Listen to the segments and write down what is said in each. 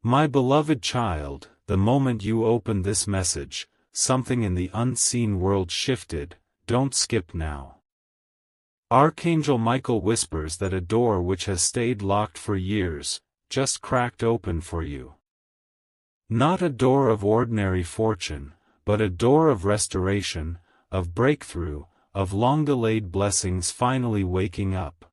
My beloved child, the moment you opened this message, something in the unseen world shifted. Don't skip now. Archangel Michael whispers that a door which has stayed locked for years, just cracked open for you. Not a door of ordinary fortune, but a door of restoration, of breakthrough, of long-delayed blessings finally waking up.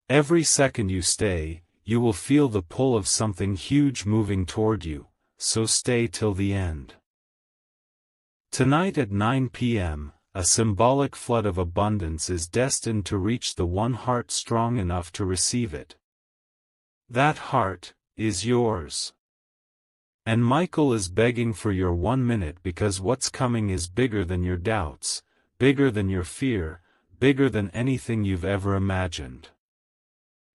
Every second you stay, you will feel the pull of something huge moving toward you, so stay till the end. Tonight at 9 p.m., a symbolic flood of abundance is destined to reach the one heart strong enough to receive it. That heart is yours. And Michael is begging for your 1 minute because what's coming is bigger than your doubts, bigger than your fear, bigger than anything you've ever imagined.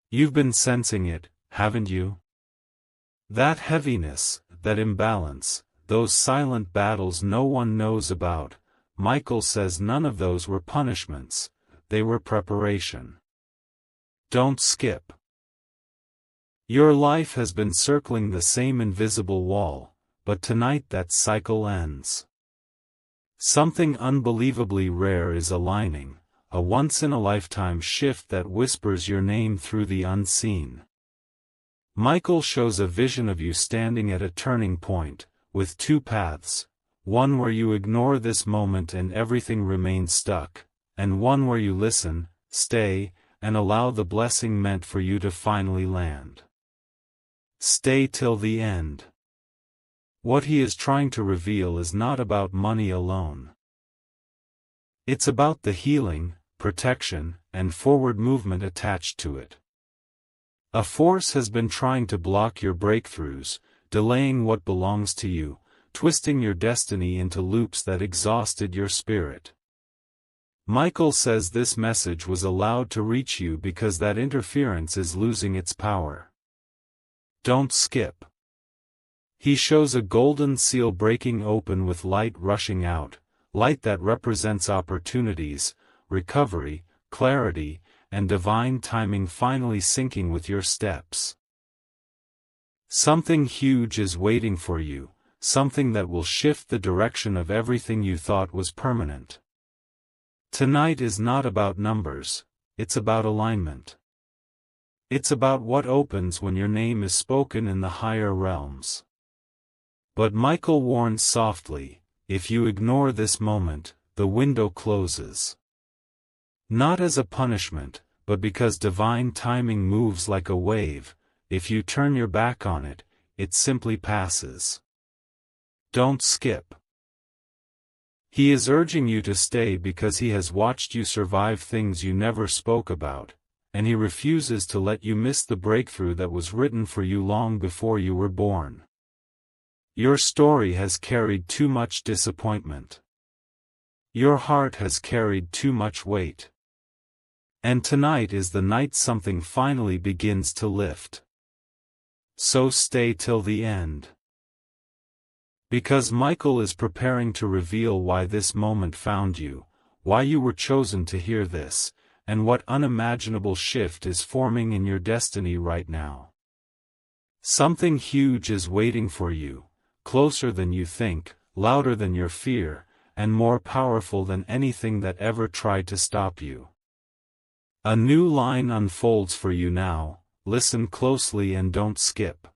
You've been sensing it, haven't you? That heaviness, that imbalance, those silent battles no one knows about. Michael says none of those were punishments, they were preparation. Don't skip. Your life has been circling the same invisible wall, but tonight that cycle ends. Something unbelievably rare is aligning, a once-in-a-lifetime shift that whispers your name through the unseen. Michael shows a vision of you standing at a turning point, with two paths. One where you ignore this moment and everything remains stuck, and one where you listen, stay, and allow the blessing meant for you to finally land. Stay till the end. What he is trying to reveal is not about money alone. It's about the healing, protection, and forward movement attached to it. A force has been trying to block your breakthroughs, delaying what belongs to you, twisting your destiny into loops that exhausted your spirit. Michael says this message was allowed to reach you because that interference is losing its power. Don't skip. He shows a golden seal breaking open with light rushing out, light that represents opportunities, recovery, clarity, and divine timing finally syncing with your steps. Something huge is waiting for you. Something that will shift the direction of everything you thought was permanent. Tonight is not about numbers, it's about alignment. It's about what opens when your name is spoken in the higher realms. But Michael warns softly, if you ignore this moment, the window closes. Not as a punishment, but because divine timing moves like a wave. If you turn your back on it, it simply passes. Don't skip. He is urging you to stay because he has watched you survive things you never spoke about, and he refuses to let you miss the breakthrough that was written for you long before you were born. Your story has carried too much disappointment. Your heart has carried too much weight. And tonight is the night something finally begins to lift. So stay till the end. Because Michael is preparing to reveal why this moment found you, why you were chosen to hear this, and what unimaginable shift is forming in your destiny right now. Something huge is waiting for you, closer than you think, louder than your fear, and more powerful than anything that ever tried to stop you. A new line unfolds for you now, listen closely and don't skip.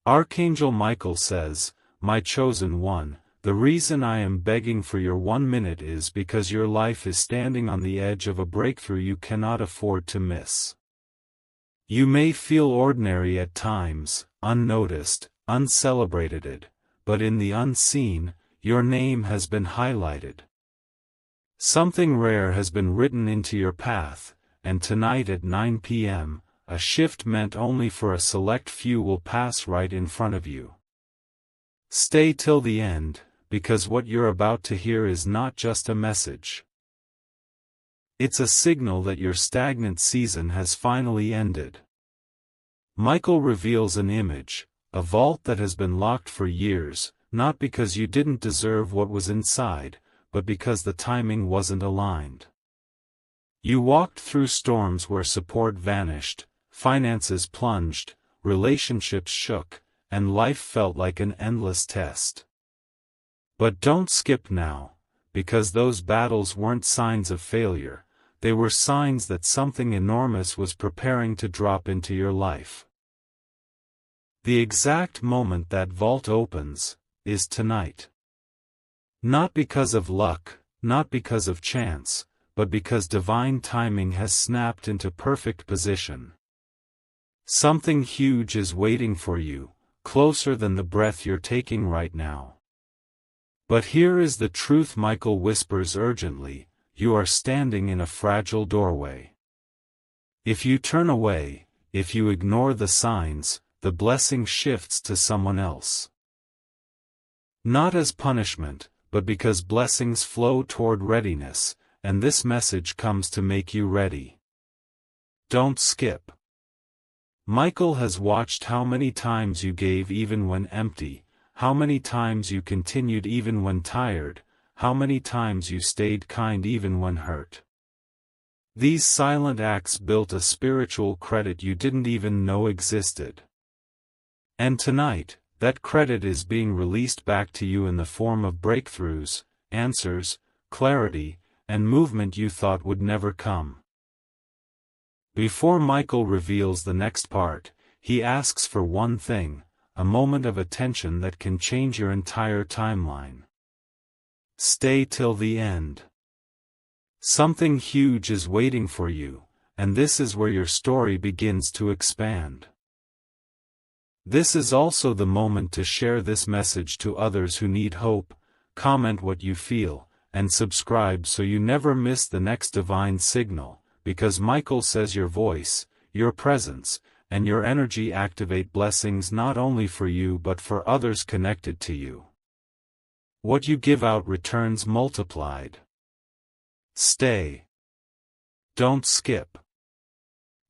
Archangel Michael says, "My chosen one, the reason I am begging for your 1 minute is because your life is standing on the edge of a breakthrough you cannot afford to miss. You may feel ordinary at times, unnoticed, uncelebrated, but in the unseen, your name has been highlighted. Something rare has been written into your path, and tonight at 9 p.m., a shift meant only for a select few will pass right in front of you. Stay till the end, because what you're about to hear is not just a message. It's a signal that your stagnant season has finally ended." Michael reveals an image, a vault that has been locked for years, not because you didn't deserve what was inside, but because the timing wasn't aligned. You walked through storms where support vanished, finances plunged, relationships shook, and life felt like an endless test. But don't skip now, because those battles weren't signs of failure, they were signs that something enormous was preparing to drop into your life. The exact moment that vault opens is tonight. Not because of luck, not because of chance, but because divine timing has snapped into perfect position. Something huge is waiting for you, closer than the breath you're taking right now. But here is the truth, Michael whispers urgently, you are standing in a fragile doorway. If you turn away, if you ignore the signs, the blessing shifts to someone else. Not as punishment, but because blessings flow toward readiness, and this message comes to make you ready. Don't skip. Michael has watched how many times you gave even when empty, how many times you continued even when tired, how many times you stayed kind even when hurt. These silent acts built a spiritual credit you didn't even know existed. And tonight, that credit is being released back to you in the form of breakthroughs, answers, clarity, and movement you thought would never come. Before Michael reveals the next part, he asks for one thing, a moment of attention that can change your entire timeline. Stay till the end. Something huge is waiting for you, and this is where your story begins to expand. This is also the moment to share this message to others who need hope, comment what you feel, and subscribe so you never miss the next divine signal, because Michael says your voice, your presence, and your energy activate blessings not only for you but for others connected to you. What you give out returns multiplied. Stay. Don't skip.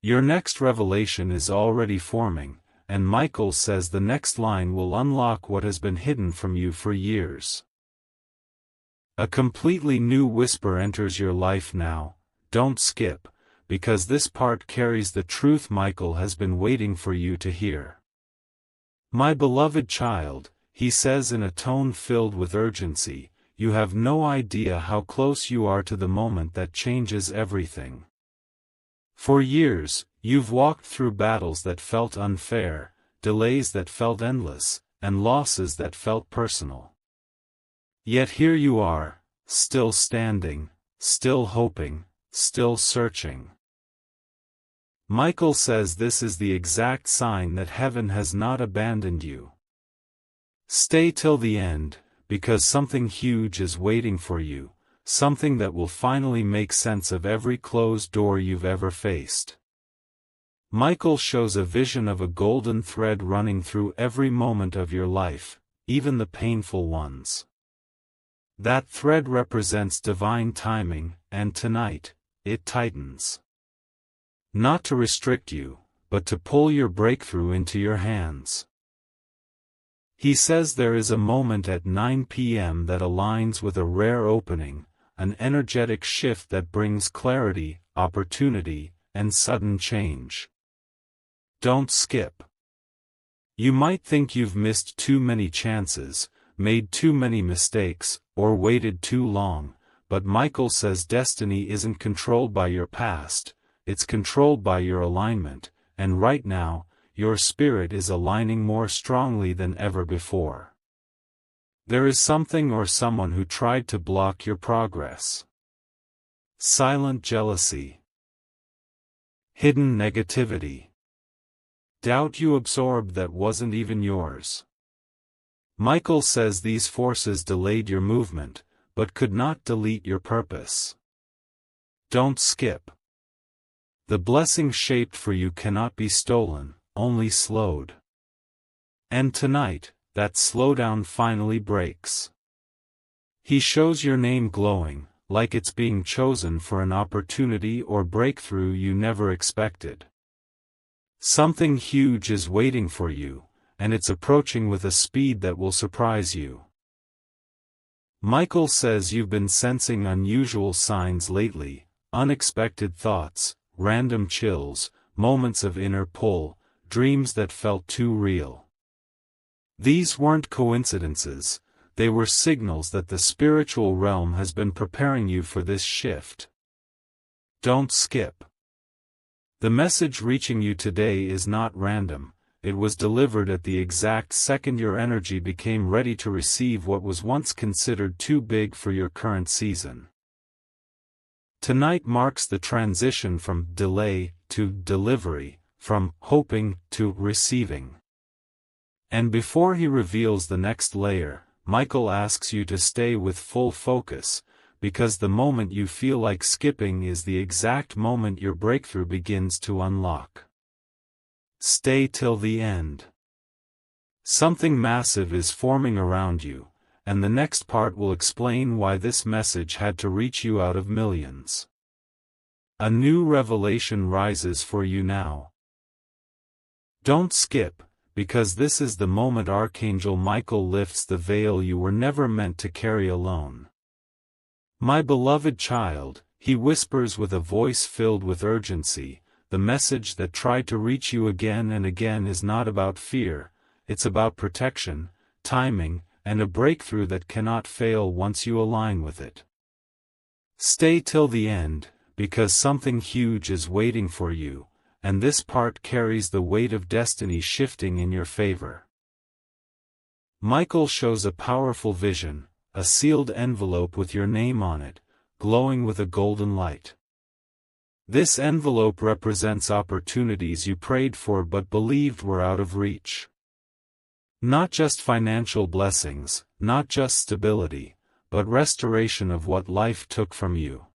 Your next revelation is already forming, and Michael says the next line will unlock what has been hidden from you for years. A completely new whisper enters your life now, don't skip, because this part carries the truth Michael has been waiting for you to hear. My beloved child, he says in a tone filled with urgency, you have no idea how close you are to the moment that changes everything. For years, you've walked through battles that felt unfair, delays that felt endless, and losses that felt personal. Yet here you are, still standing, still hoping, still searching. Michael says this is the exact sign that heaven has not abandoned you. Stay till the end, because something huge is waiting for you, something that will finally make sense of every closed door you've ever faced. Michael shows a vision of a golden thread running through every moment of your life, even the painful ones. That thread represents divine timing, and tonight, it tightens. Not to restrict you, but to pull your breakthrough into your hands. He says there is a moment at 9 p.m. that aligns with a rare opening, an energetic shift that brings clarity, opportunity, and sudden change. Don't skip. You might think you've missed too many chances, made too many mistakes, or waited too long, but Michael says destiny isn't controlled by your past, it's controlled by your alignment, and right now, your spirit is aligning more strongly than ever before. There is something or someone who tried to block your progress. Silent jealousy. Hidden negativity. Doubt you absorbed that wasn't even yours. Michael says these forces delayed your movement, but could not delete your purpose. Don't skip. The blessing shaped for you cannot be stolen, only slowed. And tonight, that slowdown finally breaks. He shows your name glowing, like it's being chosen for an opportunity or breakthrough you never expected. Something huge is waiting for you, and it's approaching with a speed that will surprise you. Michael says you've been sensing unusual signs lately, unexpected thoughts, random chills, moments of inner pull, dreams that felt too real. These weren't coincidences, they were signals that the spiritual realm has been preparing you for this shift. Don't skip. The message reaching you today is not random, it was delivered at the exact second your energy became ready to receive what was once considered too big for your current season. Tonight marks the transition from delay to delivery, from hoping to receiving. And before he reveals the next layer, Michael asks you to stay with full focus, because the moment you feel like skipping is the exact moment your breakthrough begins to unlock. Stay till the end. Something massive is forming around you, and the next part will explain why this message had to reach you out of millions. A new revelation rises for you now. Don't skip, because this is the moment Archangel Michael lifts the veil you were never meant to carry alone. My beloved child, he whispers with a voice filled with urgency, the message that tried to reach you again and again is not about fear, it's about protection, timing, and a breakthrough that cannot fail once you align with it. Stay till the end, because something huge is waiting for you, and this part carries the weight of destiny shifting in your favor. Michael shows a powerful vision, a sealed envelope with your name on it, glowing with a golden light. This envelope represents opportunities you prayed for but believed were out of reach. Not just financial blessings, not just stability, but restoration of what life took from you.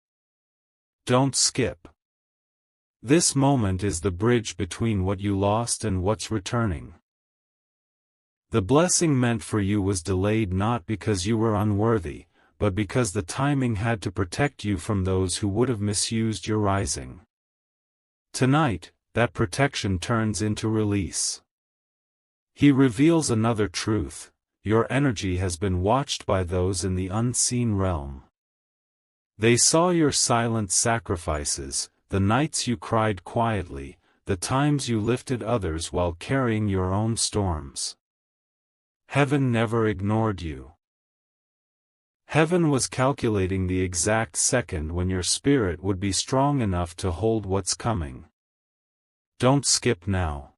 Don't skip. This moment is the bridge between what you lost and what's returning. The blessing meant for you was delayed not because you were unworthy, but because the timing had to protect you from those who would have misused your rising. Tonight, that protection turns into release. He reveals another truth: your energy has been watched by those in the unseen realm. They saw your silent sacrifices, the nights you cried quietly, the times you lifted others while carrying your own storms. Heaven never ignored you. Heaven was calculating the exact second when your spirit would be strong enough to hold what's coming. Don't skip now.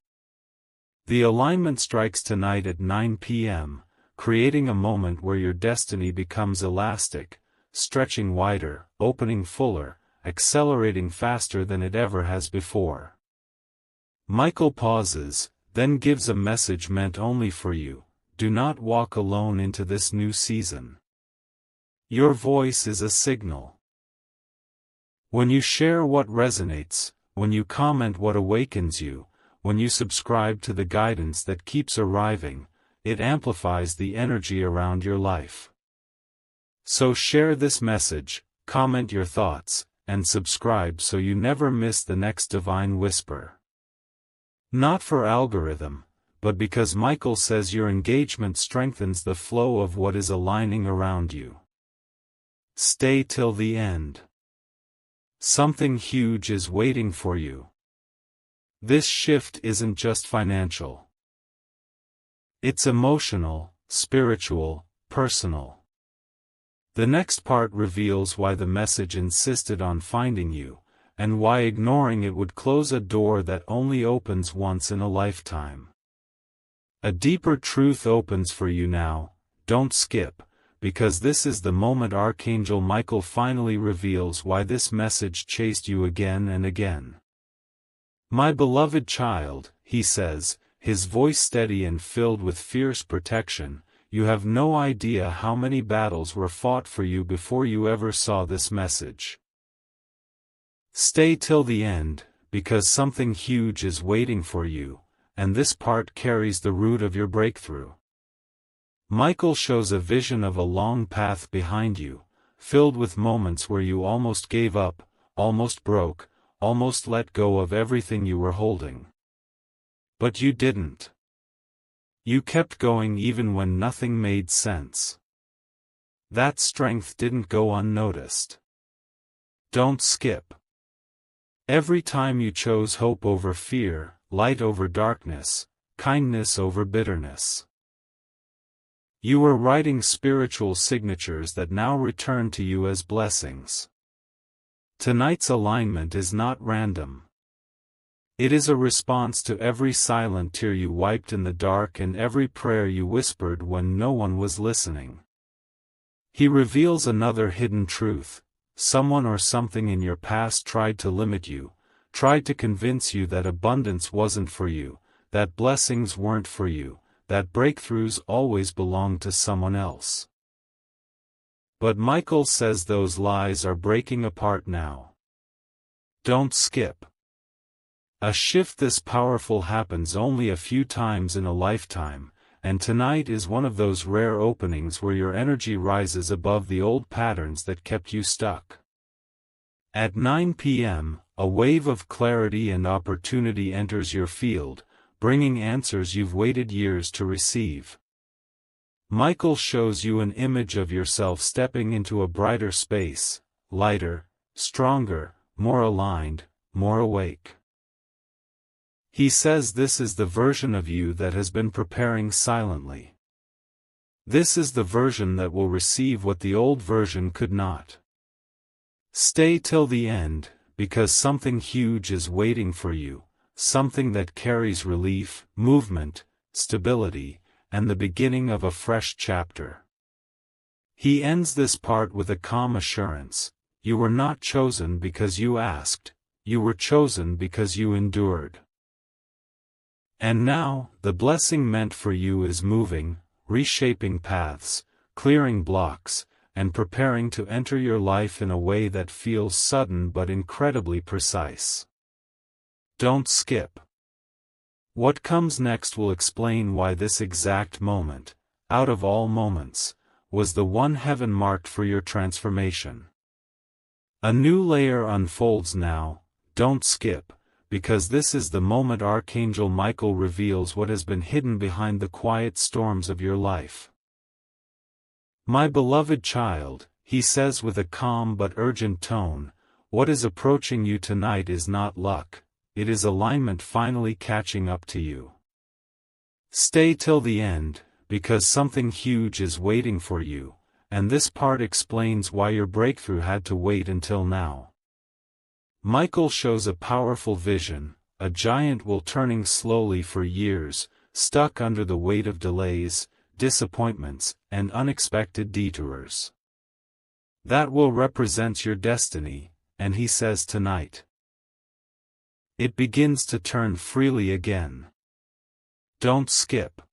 The alignment strikes tonight at 9 p.m., creating a moment where your destiny becomes elastic, stretching wider, opening fuller, accelerating faster than it ever has before. Michael pauses, then gives a message meant only for you: do not walk alone into this new season. Your voice is a signal. When you share what resonates, when you comment what awakens you, when you subscribe to the guidance that keeps arriving, it amplifies the energy around your life. So share this message, comment your thoughts, and subscribe so you never miss the next divine whisper. Not for algorithm, but because Michael says your engagement strengthens the flow of what is aligning around you. Stay till the end. Something huge is waiting for you. This shift isn't just financial. It's emotional, spiritual, personal. The next part reveals why the message insisted on finding you, and why ignoring it would close a door that only opens once in a lifetime. A deeper truth opens for you now. Don't skip, because this is the moment Archangel Michael finally reveals why this message chased you again and again. My beloved child, he says, his voice steady and filled with fierce protection, you have no idea how many battles were fought for you before you ever saw this message. Stay till the end, because something huge is waiting for you, and this part carries the root of your breakthrough. Michael shows a vision of a long path behind you, filled with moments where you almost gave up, almost broke, almost let go of everything you were holding. But you didn't. You kept going even when nothing made sense. That strength didn't go unnoticed. Don't skip. Every time you chose hope over fear, light over darkness, kindness over bitterness. You are writing spiritual signatures that now return to you as blessings. Tonight's alignment is not random. It is a response to every silent tear you wiped in the dark and every prayer you whispered when no one was listening. He reveals another hidden truth. Someone or something in your past tried to limit you, tried to convince you that abundance wasn't for you, that blessings weren't for you, that breakthroughs always belonged to someone else. But Michael says those lies are breaking apart now. Don't skip. A shift this powerful happens only a few times in a lifetime, and tonight is one of those rare openings where your energy rises above the old patterns that kept you stuck. At 9 p.m., a wave of clarity and opportunity enters your field, bringing answers you've waited years to receive. Michael shows you an image of yourself stepping into a brighter space, lighter, stronger, more aligned, more awake. He says this is the version of you that has been preparing silently. This is the version that will receive what the old version could not. Stay till the end, because something huge is waiting for you, something that carries relief, movement, stability, and the beginning of a fresh chapter. He ends this part with a calm assurance: you were not chosen because you asked, you were chosen because you endured. And now, the blessing meant for you is moving, reshaping paths, clearing blocks, and preparing to enter your life in a way that feels sudden but incredibly precise. Don't skip. What comes next will explain why this exact moment, out of all moments, was the one heaven marked for your transformation. A new layer unfolds now. Don't skip, because this is the moment Archangel Michael reveals what has been hidden behind the quiet storms of your life. My beloved child, he says with a calm but urgent tone, what is approaching you tonight is not luck, it is alignment finally catching up to you. Stay till the end, because something huge is waiting for you, and this part explains why your breakthrough had to wait until now. Michael shows a powerful vision, a giant will turning slowly for years, stuck under the weight of delays, disappointments, and unexpected detours. That will represents your destiny, and he says tonight, it begins to turn freely again. Don't skip.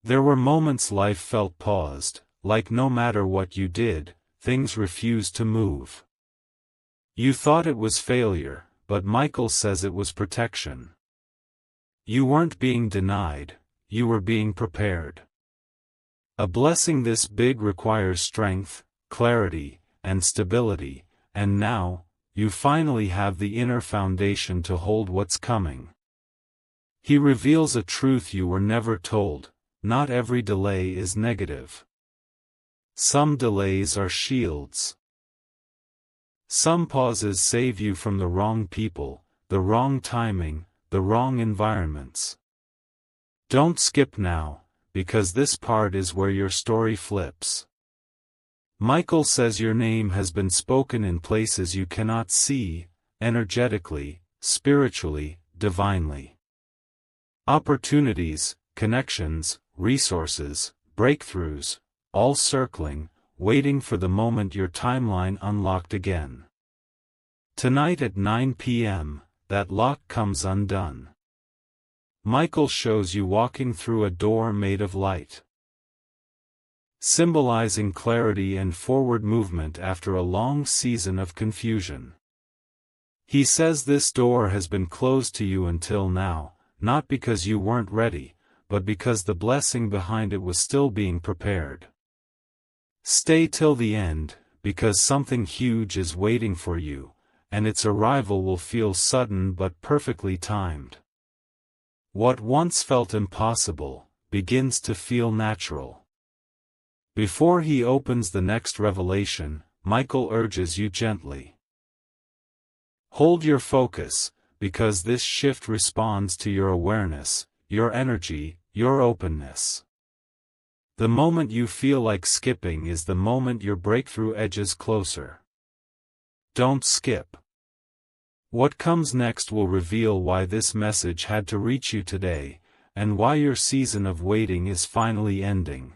There were moments life felt paused, like no matter what you did, things refused to move. You thought it was failure, but Michael says it was protection. You weren't being denied, you were being prepared. A blessing this big requires strength, clarity, and stability, and now, you finally have the inner foundation to hold what's coming. He reveals a truth you were never told: not every delay is negative. Some delays are shields. Some pauses save you from the wrong people, the wrong timing, the wrong environments. Don't skip now, because this part is where your story flips. Michael says your name has been spoken in places you cannot see, energetically, spiritually, divinely. Opportunities, connections, resources, breakthroughs, all circling, waiting for the moment your timeline unlocked again. Tonight at 9 p.m., that lock comes undone. Michael shows you walking through a door made of light, symbolizing clarity and forward movement after a long season of confusion. He says this door has been closed to you until now, not because you weren't ready, but because the blessing behind it was still being prepared. Stay till the end, because something huge is waiting for you, and its arrival will feel sudden but perfectly timed. What once felt impossible begins to feel natural. Before he opens the next revelation, Michael urges you gently. Hold your focus, because this shift responds to your awareness, your energy, your openness. The moment you feel like skipping is the moment your breakthrough edges closer. Don't skip. What comes next will reveal why this message had to reach you today, and why your season of waiting is finally ending.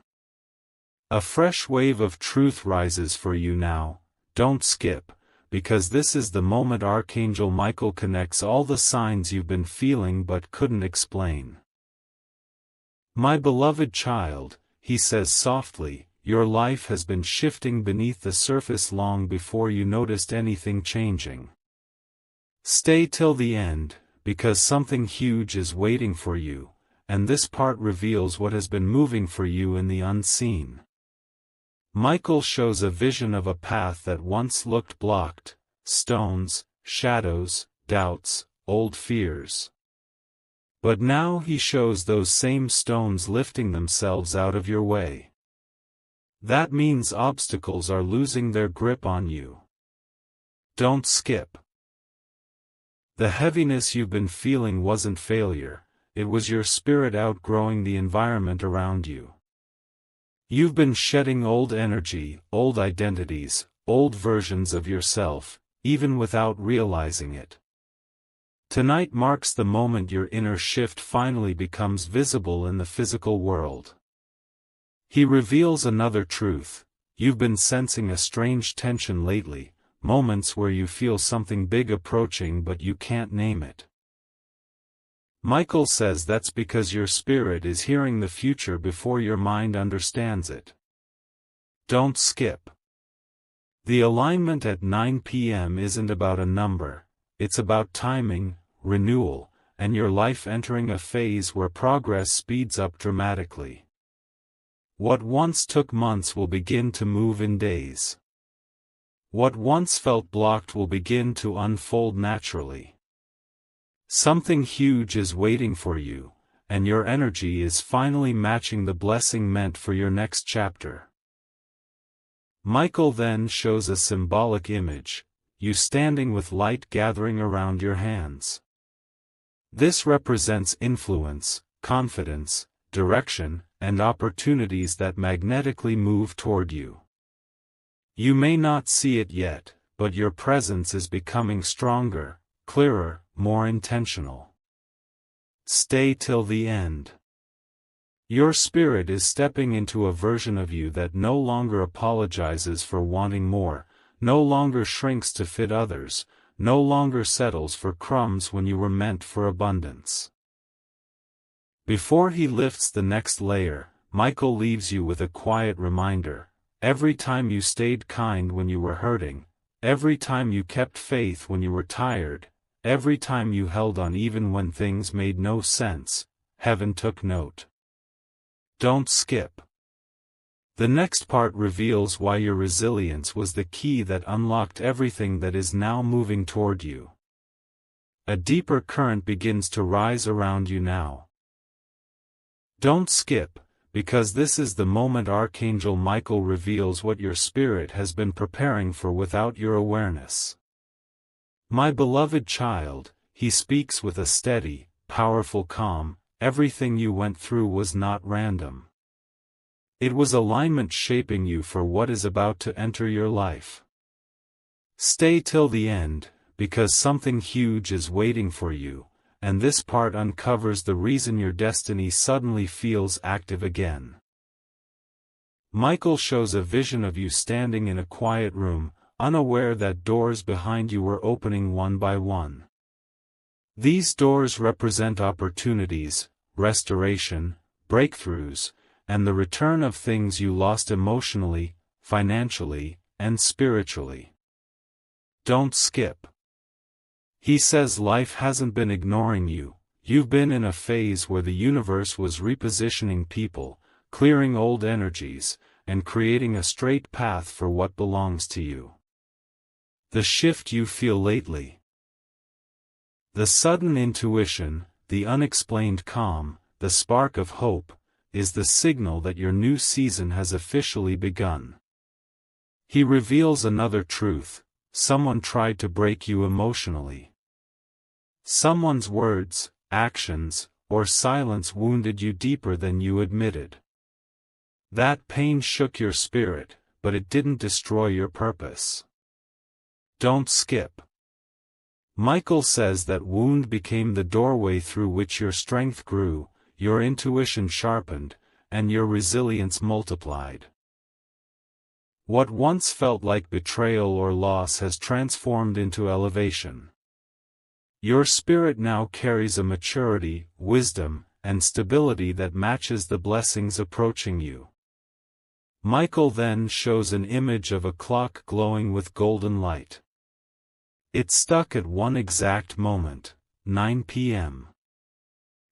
A fresh wave of truth rises for you now. Don't skip, because this is the moment Archangel Michael connects all the signs you've been feeling but couldn't explain. My beloved child, he says softly, your life has been shifting beneath the surface long before you noticed anything changing. Stay till the end, because something huge is waiting for you, and this part reveals what has been moving for you in the unseen. Michael shows a vision of a path that once looked blocked, stones, shadows, doubts, old fears. But now he shows those same stones lifting themselves out of your way. That means obstacles are losing their grip on you. Don't skip. The heaviness you've been feeling wasn't failure, it was your spirit outgrowing the environment around you. You've been shedding old energy, old identities, old versions of yourself, even without realizing it. Tonight marks the moment your inner shift finally becomes visible in the physical world. He reveals another truth. You've been sensing a strange tension lately, moments where you feel something big approaching but you can't name it. Michael says that's because your spirit is hearing the future before your mind understands it. Don't skip. The alignment at 9 p.m. isn't about a number, it's about timing, renewal, and your life entering a phase where progress speeds up dramatically. What once took months will begin to move in days. What once felt blocked will begin to unfold naturally. Something huge is waiting for you, and your energy is finally matching the blessing meant for your next chapter. Michael then shows a symbolic image, you standing with light gathering around your hands. This represents influence, confidence, direction, and opportunities that magnetically move toward you. You may not see it yet, but your presence is becoming stronger, clearer, more intentional. Stay till the end. Your spirit is stepping into a version of you that no longer apologizes for wanting more, no longer shrinks to fit others, no longer settles for crumbs when you were meant for abundance. Before he lifts the next layer, Michael leaves you with a quiet reminder. Every time you stayed kind when you were hurting, every time you kept faith when you were tired, every time you held on even when things made no sense, heaven took note. Don't skip. The next part reveals why your resilience was the key that unlocked everything that is now moving toward you. A deeper current begins to rise around you now. Don't skip, because this is the moment Archangel Michael reveals what your spirit has been preparing for without your awareness. My beloved child, he speaks with a steady, powerful calm, everything you went through was not random. It was alignment shaping you for what is about to enter your life. Stay till the end, because something huge is waiting for you, and this part uncovers the reason your destiny suddenly feels active again. Michael shows a vision of you standing in a quiet room, unaware that doors behind you were opening one by one. These doors represent opportunities, restoration, breakthroughs, and the return of things you lost emotionally, financially, and spiritually. Don't skip. He says life hasn't been ignoring you, you've been in a phase where the universe was repositioning people, clearing old energies, and creating a straight path for what belongs to you. The shift you feel lately. The sudden intuition, the unexplained calm, the spark of hope, is the signal that your new season has officially begun. He reveals another truth: someone tried to break you emotionally. Someone's words, actions, or silence wounded you deeper than you admitted. That pain shook your spirit, but it didn't destroy your purpose. Don't skip. Michael says that wound became the doorway through which your strength grew, your intuition sharpened, and your resilience multiplied. What once felt like betrayal or loss has transformed into elevation. Your spirit now carries a maturity, wisdom, and stability that matches the blessings approaching you. Michael then shows an image of a clock glowing with golden light. It's stuck at one exact moment, 9 p.m.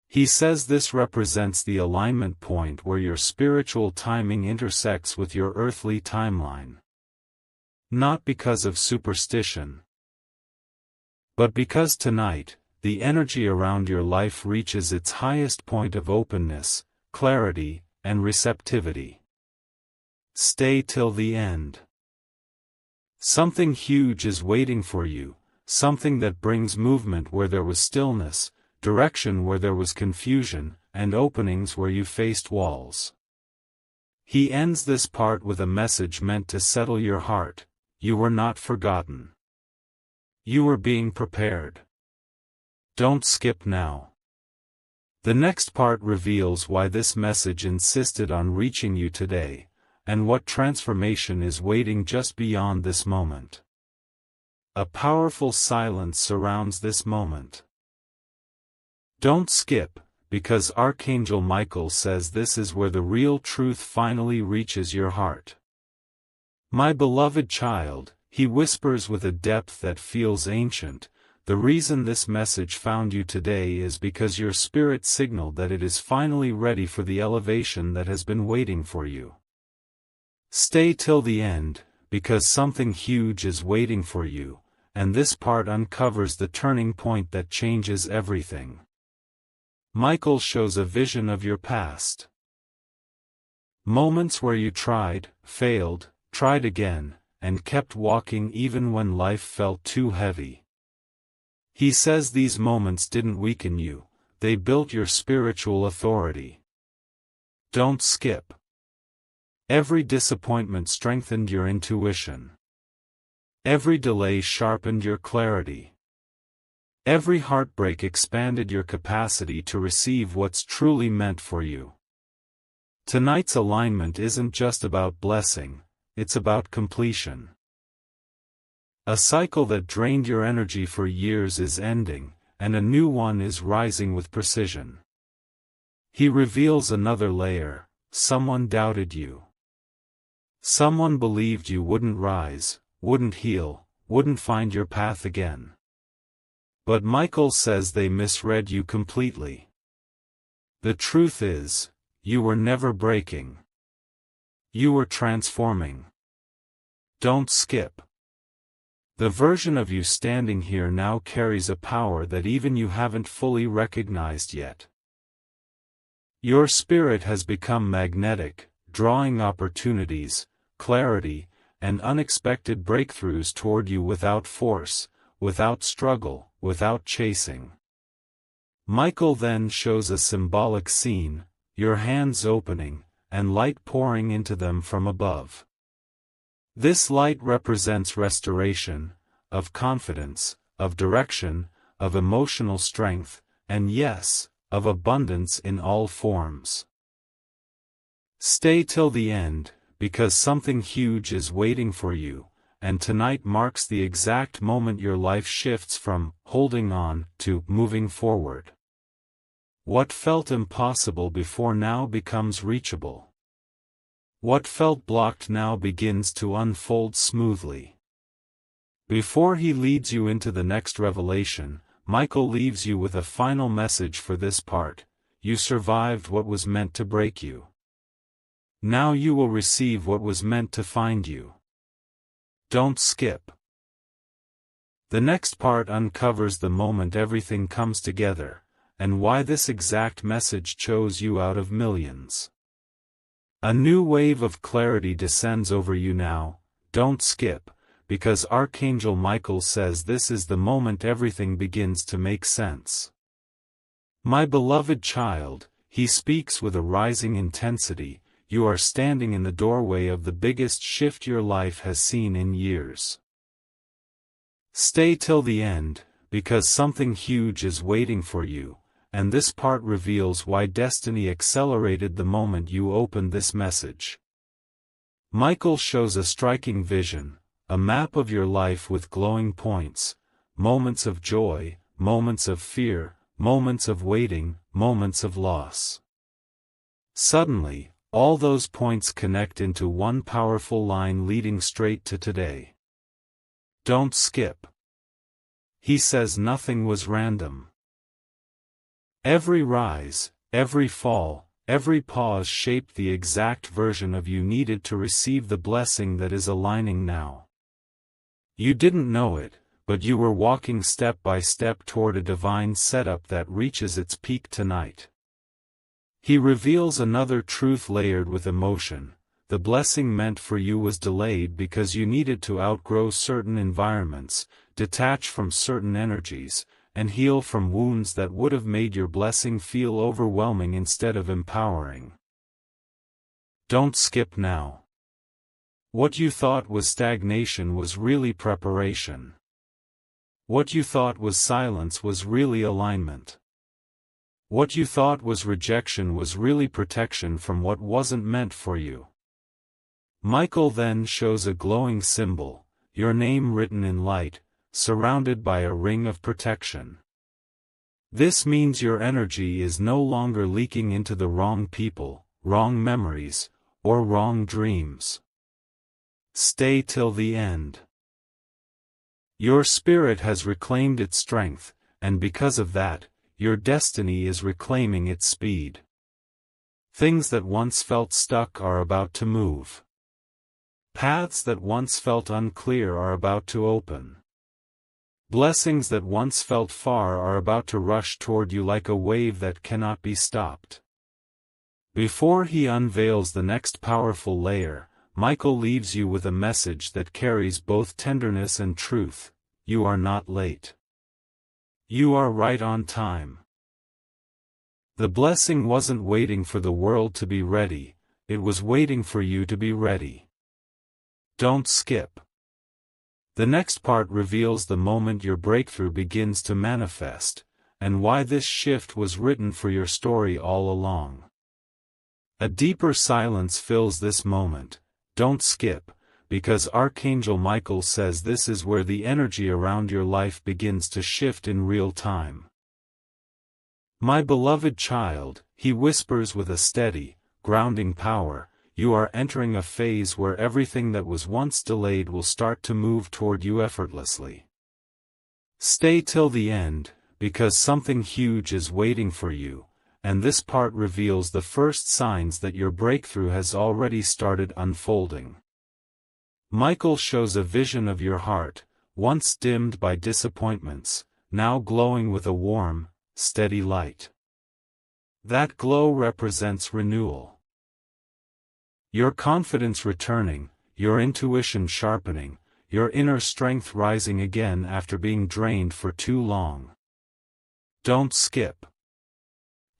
He says this represents the alignment point where your spiritual timing intersects with your earthly timeline. Not because of superstition, but because tonight, the energy around your life reaches its highest point of openness, clarity, and receptivity. Stay till the end. Something huge is waiting for you, something that brings movement where there was stillness, direction where there was confusion, and openings where you faced walls. He ends this part with a message meant to settle your heart: you were not forgotten. You were being prepared. Don't skip now. The next part reveals why this message insisted on reaching you today, and what transformation is waiting just beyond this moment. A powerful silence surrounds this moment. Don't skip, because Archangel Michael says this is where the real truth finally reaches your heart. My beloved child, he whispers with a depth that feels ancient, the reason this message found you today is because your spirit signaled that it is finally ready for the elevation that has been waiting for you. Stay till the end, because something huge is waiting for you, and this part uncovers the turning point that changes everything. Michael shows a vision of your past. Moments where you tried, failed, tried again, and kept walking even when life felt too heavy. He says these moments didn't weaken you, they built your spiritual authority. Don't skip. Every disappointment strengthened your intuition. Every delay sharpened your clarity. Every heartbreak expanded your capacity to receive what's truly meant for you. Tonight's alignment isn't just about blessing, it's about completion. A cycle that drained your energy for years is ending, and a new one is rising with precision. He reveals another layer: someone doubted you. Someone believed you wouldn't rise, wouldn't heal, wouldn't find your path again. But Michael says they misread you completely. The truth is, you were never breaking. You were transforming. Don't skip. The version of you standing here now carries a power that even you haven't fully recognized yet. Your spirit has become magnetic, drawing opportunities, clarity, and unexpected breakthroughs toward you without force, without struggle, without chasing. Michael then shows a symbolic scene: your hands opening, and light pouring into them from above. This light represents restoration, of confidence, of direction, of emotional strength, and yes, of abundance in all forms. Stay till the end, because something huge is waiting for you, and tonight marks the exact moment your life shifts from holding on to moving forward. What felt impossible before now becomes reachable. What felt blocked now begins to unfold smoothly. Before he leads you into the next revelation, Michael leaves you with a final message for this part: you survived what was meant to break you. Now you will receive what was meant to find you. Don't skip. The next part uncovers the moment everything comes together, and why this exact message chose you out of millions. A new wave of clarity descends over you now. Don't skip, because Archangel Michael says this is the moment everything begins to make sense. My beloved child, he speaks with a rising intensity, you are standing in the doorway of the biggest shift your life has seen in years. Stay till the end, because something huge is waiting for you, and this part reveals why destiny accelerated the moment you opened this message. Michael shows a striking vision, a map of your life with glowing points, moments of joy, moments of fear, moments of waiting, moments of loss. Suddenly, all those points connect into one powerful line leading straight to today. Don't skip. He says nothing was random. Every rise, every fall, every pause shaped the exact version of you needed to receive the blessing that is aligning now. You didn't know it, but you were walking step by step toward a divine setup that reaches its peak tonight. He reveals another truth layered with emotion. The blessing meant for you was delayed because you needed to outgrow certain environments, detach from certain energies, and heal from wounds that would have made your blessing feel overwhelming instead of empowering. Don't skip now. What you thought was stagnation was really preparation. What you thought was silence was really alignment. What you thought was rejection was really protection from what wasn't meant for you. Michael then shows a glowing symbol, your name written in light, surrounded by a ring of protection. This means your energy is no longer leaking into the wrong people, wrong memories, or wrong dreams. Stay till the end. Your spirit has reclaimed its strength, and because of that, your destiny is reclaiming its speed. Things that once felt stuck are about to move. Paths that once felt unclear are about to open. Blessings that once felt far are about to rush toward you like a wave that cannot be stopped. Before he unveils the next powerful layer, Michael leaves you with a message that carries both tenderness and truth. You are not late. You are right on time. The blessing wasn't waiting for the world to be ready, it was waiting for you to be ready. Don't skip. The next part reveals the moment your breakthrough begins to manifest, and why this shift was written for your story all along. A deeper silence fills this moment. Don't skip, because Archangel Michael says this is where the energy around your life begins to shift in real time. My beloved child, he whispers with a steady, grounding power, you are entering a phase where everything that was once delayed will start to move toward you effortlessly. Stay till the end, because something huge is waiting for you, and this part reveals the first signs that your breakthrough has already started unfolding. Michael shows a vision of your heart, once dimmed by disappointments, now glowing with a warm, steady light. That glow represents renewal. Your confidence returning, your intuition sharpening, your inner strength rising again after being drained for too long. Don't skip.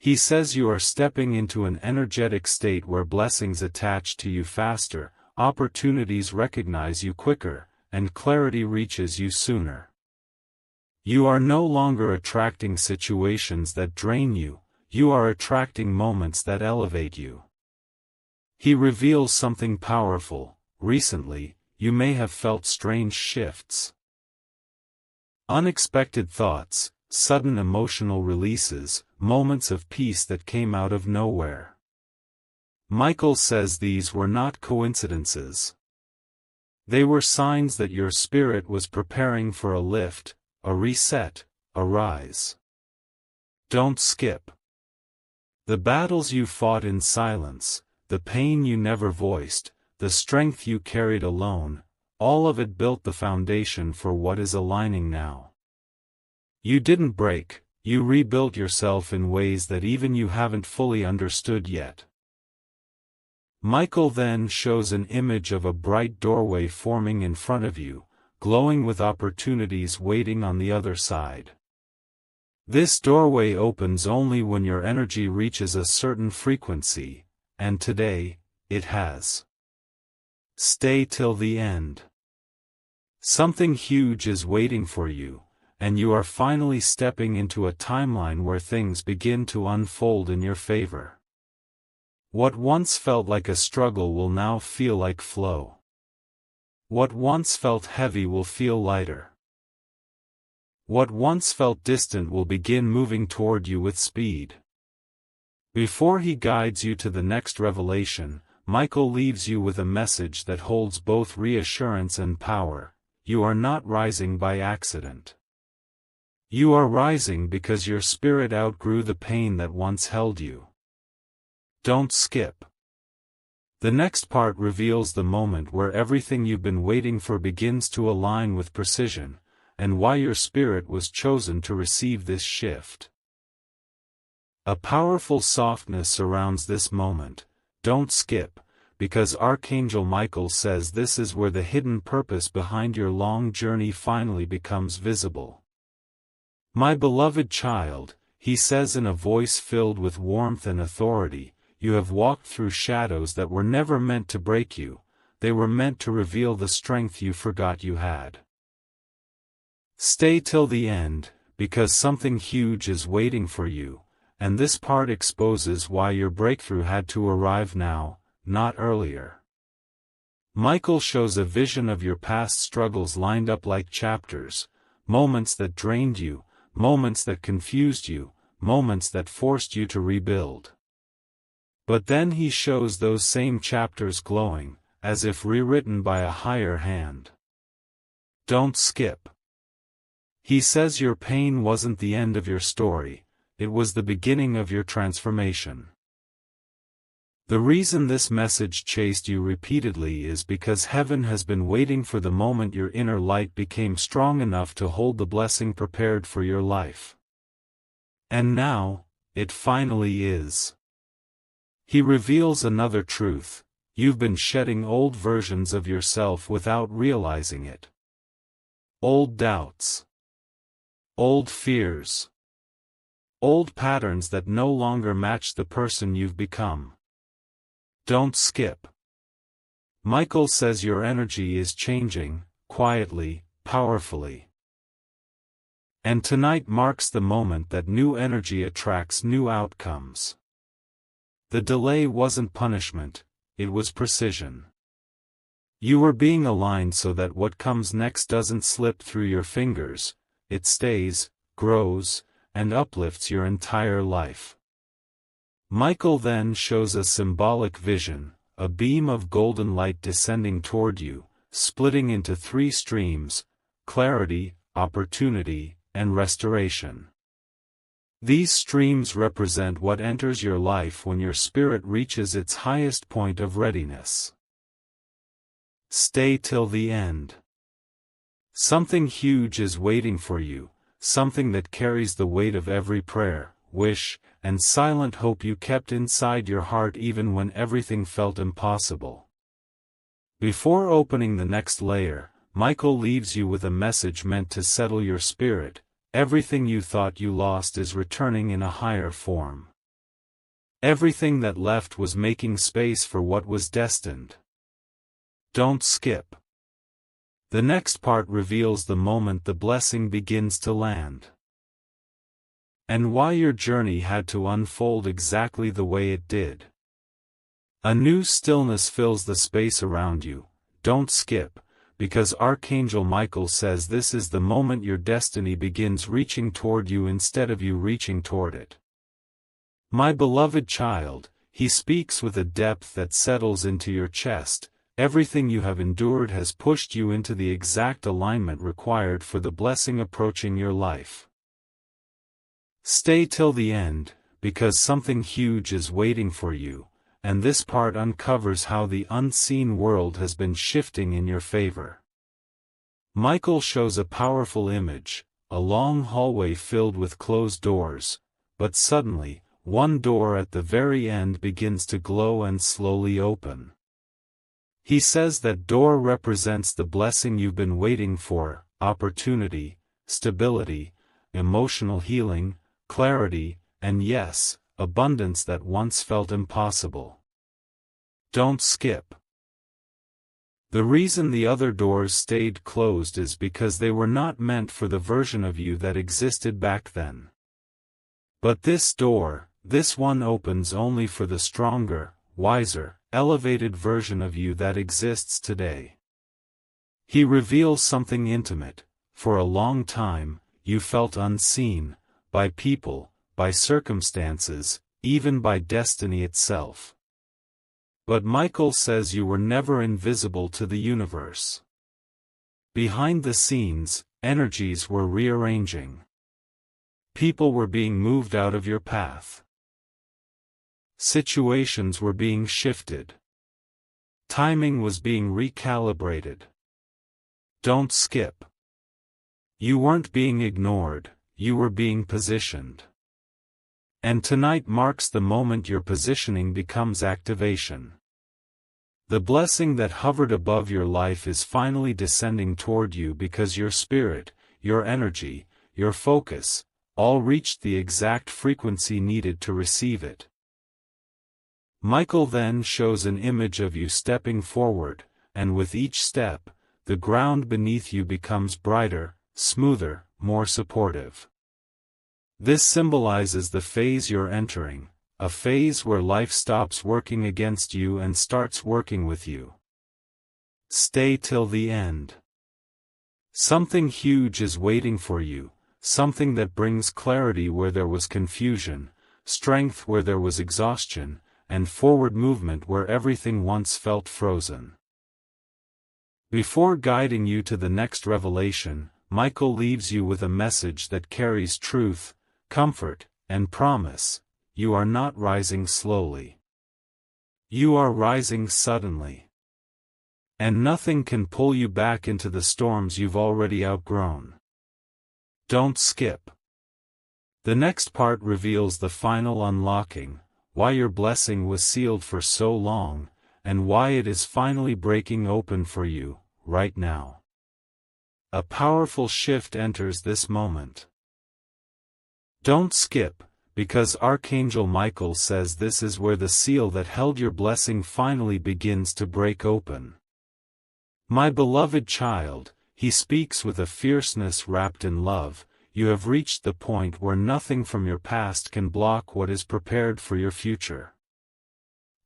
He says you are stepping into an energetic state where blessings attach to you faster, opportunities recognize you quicker, and clarity reaches you sooner. You are no longer attracting situations that drain you, you are attracting moments that elevate you. He reveals something powerful. Recently, you may have felt strange shifts. Unexpected thoughts, sudden emotional releases, moments of peace that came out of nowhere. Michael says these were not coincidences. They were signs that your spirit was preparing for a lift, a reset, a rise. Don't skip. The battles you fought in silence, the pain you never voiced, the strength you carried alone, all of it built the foundation for what is aligning now. You didn't break, you rebuilt yourself in ways that even you haven't fully understood yet. Michael then shows an image of a bright doorway forming in front of you, glowing with opportunities waiting on the other side. This doorway opens only when your energy reaches a certain frequency, and today, it has. Stay till the end. Something huge is waiting for you, and you are finally stepping into a timeline where things begin to unfold in your favor. What once felt like a struggle will now feel like flow. What once felt heavy will feel lighter. What once felt distant will begin moving toward you with speed. Before he guides you to the next revelation, Michael leaves you with a message that holds both reassurance and power. You are not rising by accident. You are rising because your spirit outgrew the pain that once held you. Don't skip. The next part reveals the moment where everything you've been waiting for begins to align with precision, and why your spirit was chosen to receive this shift. A powerful softness surrounds this moment. Don't skip, because Archangel Michael says this is where the hidden purpose behind your long journey finally becomes visible. My beloved child, he says in a voice filled with warmth and authority, you have walked through shadows that were never meant to break you, they were meant to reveal the strength you forgot you had. Stay till the end, because something huge is waiting for you, and this part exposes why your breakthrough had to arrive now, not earlier. Michael shows a vision of your past struggles lined up like chapters, moments that drained you, moments that confused you, moments that forced you to rebuild. But then he shows those same chapters glowing, as if rewritten by a higher hand. Don't skip. He says your pain wasn't the end of your story, it was the beginning of your transformation. The reason this message chased you repeatedly is because heaven has been waiting for the moment your inner light became strong enough to hold the blessing prepared for your life. And now, it finally is. He reveals another truth: you've been shedding old versions of yourself without realizing it. Old doubts. Old fears. Old patterns that no longer match the person you've become. Don't skip. Michael says your energy is changing, quietly, powerfully. And tonight marks the moment that new energy attracts new outcomes. The delay wasn't punishment, it was precision. You were being aligned so that what comes next doesn't slip through your fingers, it stays, grows, and uplifts your entire life. Michael then shows a symbolic vision, a beam of golden light descending toward you, splitting into 3 streams: clarity, opportunity, and restoration. These streams represent what enters your life when your spirit reaches its highest point of readiness. Stay till the end. Something huge is waiting for you, something that carries the weight of every prayer, wish, and silent hope you kept inside your heart even when everything felt impossible. Before opening the next layer, Michael leaves you with a message meant to settle your spirit. Everything you thought you lost is returning in a higher form. Everything that left was making space for what was destined. Don't skip. The next part reveals the moment the blessing begins to land. And why your journey had to unfold exactly the way it did. A new stillness fills the space around you. Don't skip, because Archangel Michael says this is the moment your destiny begins reaching toward you instead of you reaching toward it. My beloved child, he speaks with a depth that settles into your chest. Everything you have endured has pushed you into the exact alignment required for the blessing approaching your life. Stay till the end, because something huge is waiting for you, and this part uncovers how the unseen world has been shifting in your favor. Michael shows a powerful image, a long hallway filled with closed doors, but suddenly, one door at the very end begins to glow and slowly open. He says that door represents the blessing you've been waiting for, opportunity, stability, emotional healing, clarity, and yes, abundance that once felt impossible. Don't skip. The reason the other doors stayed closed is because they were not meant for the version of you that existed back then. But this door, this one opens only for the stronger, wiser, elevated version of you that exists today. He reveals something intimate. For a long time, you felt unseen, by people, by circumstances, even by destiny itself. But Michael says you were never invisible to the universe. Behind the scenes, energies were rearranging. People were being moved out of your path. Situations were being shifted. Timing was being recalibrated. Don't skip. You weren't being ignored, you were being positioned. And tonight marks the moment your positioning becomes activation. The blessing that hovered above your life is finally descending toward you because your spirit, your energy, your focus, all reached the exact frequency needed to receive it. Michael then shows an image of you stepping forward, and with each step, the ground beneath you becomes brighter, smoother, more supportive. This symbolizes the phase you're entering, a phase where life stops working against you and starts working with you. Stay till the end. Something huge is waiting for you, something that brings clarity where there was confusion, strength where there was exhaustion, and forward movement where everything once felt frozen. Before guiding you to the next revelation, Michael leaves you with a message that carries truth, comfort, and promise. You are not rising slowly. You are rising suddenly. And nothing can pull you back into the storms you've already outgrown. Don't skip. The next part reveals the final unlocking, why your blessing was sealed for so long, and why it is finally breaking open for you, right now. A powerful shift enters this moment. Don't skip, because Archangel Michael says this is where the seal that held your blessing finally begins to break open. My beloved child, he speaks with a fierceness wrapped in love, you have reached the point where nothing from your past can block what is prepared for your future.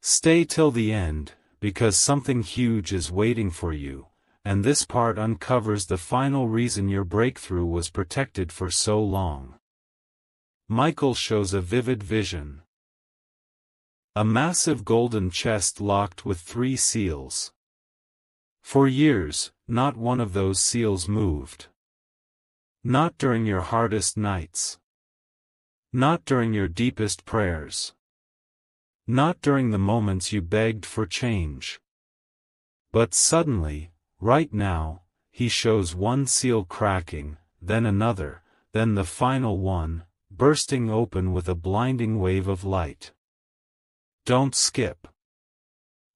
Stay till the end, because something huge is waiting for you, and this part uncovers the final reason your breakthrough was protected for so long. Michael shows a vivid vision. A massive golden chest locked with 3 seals. For years, not one of those seals moved. Not during your hardest nights. Not during your deepest prayers. Not during the moments you begged for change. But suddenly, right now, he shows one seal cracking, then another, then the final one, bursting open with a blinding wave of light. Don't skip.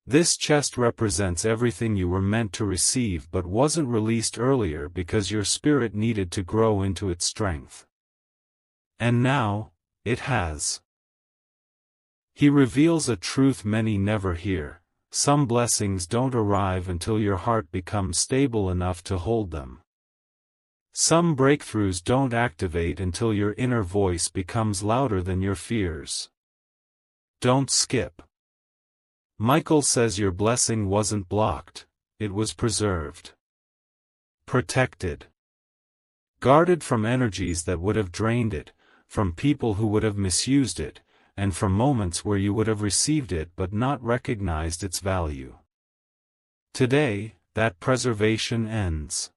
This chest represents everything you were meant to receive but wasn't released earlier because your spirit needed to grow into its strength. And now, it has. He reveals a truth many never hear. Some blessings don't arrive until your heart becomes stable enough to hold them. Some breakthroughs don't activate until your inner voice becomes louder than your fears. Don't skip. Michael says your blessing wasn't blocked, it was preserved. Protected. Guarded from energies that would have drained it, from people who would have misused it, and from moments where you would have received it but not recognized its value. Today, that preservation ends.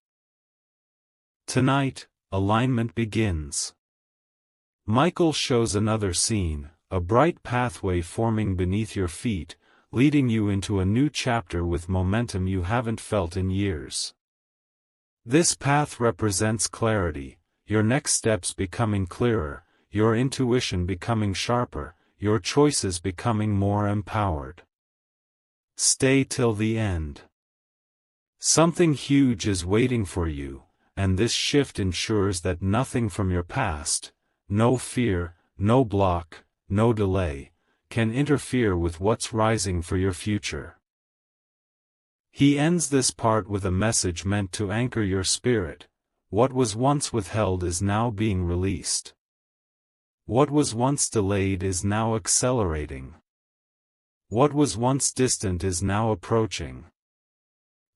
Tonight, alignment begins. Michael shows another scene, a bright pathway forming beneath your feet, leading you into a new chapter with momentum you haven't felt in years. This path represents clarity, your next steps becoming clearer, your intuition becoming sharper, your choices becoming more empowered. Stay till the end. Something huge is waiting for you, and this shift ensures that nothing from your past, no fear, no block, no delay, can interfere with what's rising for your future. He ends this part with a message meant to anchor your spirit. What was once withheld is now being released. What was once delayed is now accelerating. What was once distant is now approaching.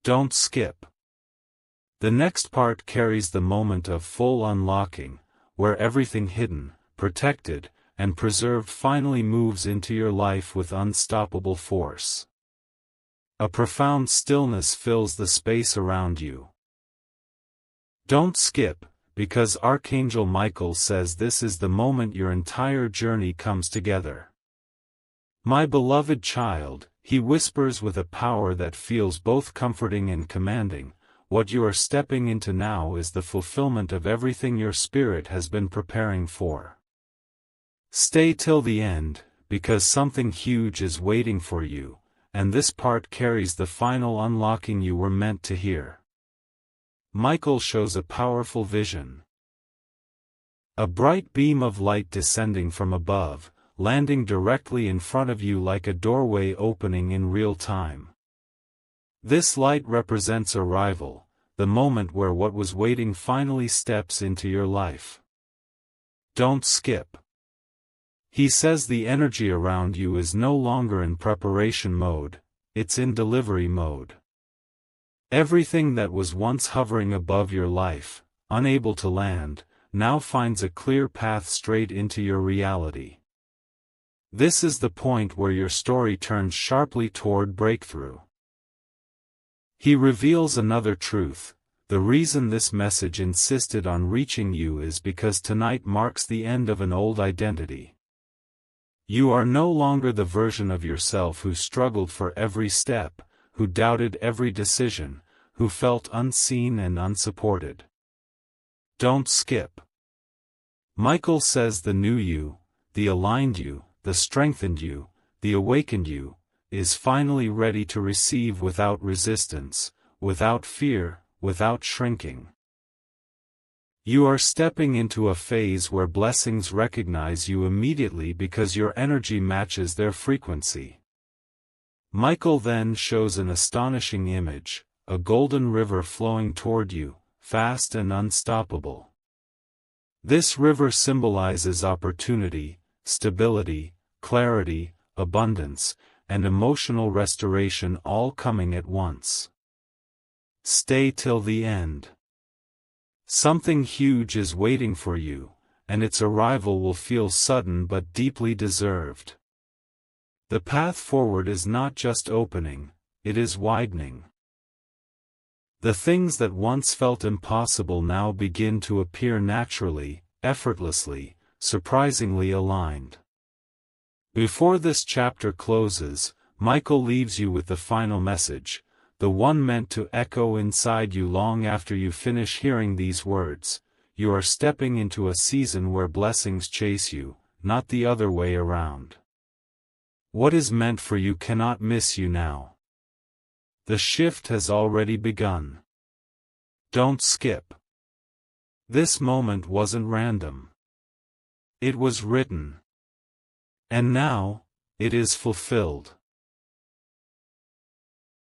Don't skip. The next part carries the moment of full unlocking, where everything hidden, protected, and preserved finally moves into your life with unstoppable force. A profound stillness fills the space around you. Don't skip, because Archangel Michael says this is the moment your entire journey comes together. My beloved child, he whispers with a power that feels both comforting and commanding, what you are stepping into now is the fulfillment of everything your spirit has been preparing for. Stay till the end, because something huge is waiting for you, and this part carries the final unlocking you were meant to hear. Michael shows a powerful vision. A bright beam of light descending from above, landing directly in front of you like a doorway opening in real time. This light represents arrival, the moment where what was waiting finally steps into your life. Don't skip. He says the energy around you is no longer in preparation mode, it's in delivery mode. Everything that was once hovering above your life, unable to land, now finds a clear path straight into your reality. This is the point where your story turns sharply toward breakthrough. He reveals another truth. The reason this message insisted on reaching you is because tonight marks the end of an old identity. You are no longer the version of yourself who struggled for every step, who doubted every decision, who felt unseen and unsupported. Don't skip. Michael says the new you, the aligned you, the strengthened you, the awakened you, is finally ready to receive without resistance, without fear, without shrinking. You are stepping into a phase where blessings recognize you immediately because your energy matches their frequency. Michael then shows an astonishing image, a golden river flowing toward you, fast and unstoppable. This river symbolizes opportunity, stability, clarity, abundance, and emotional restoration all coming at once. Stay till the end. Something huge is waiting for you, and its arrival will feel sudden but deeply deserved. The path forward is not just opening, it is widening. The things that once felt impossible now begin to appear naturally, effortlessly, surprisingly aligned. Before this chapter closes, Michael leaves you with the final message, the one meant to echo inside you long after you finish hearing these words. You are stepping into a season where blessings chase you, not the other way around. What is meant for you cannot miss you now. The shift has already begun. Don't skip. This moment wasn't random. It was written. And now, it is fulfilled.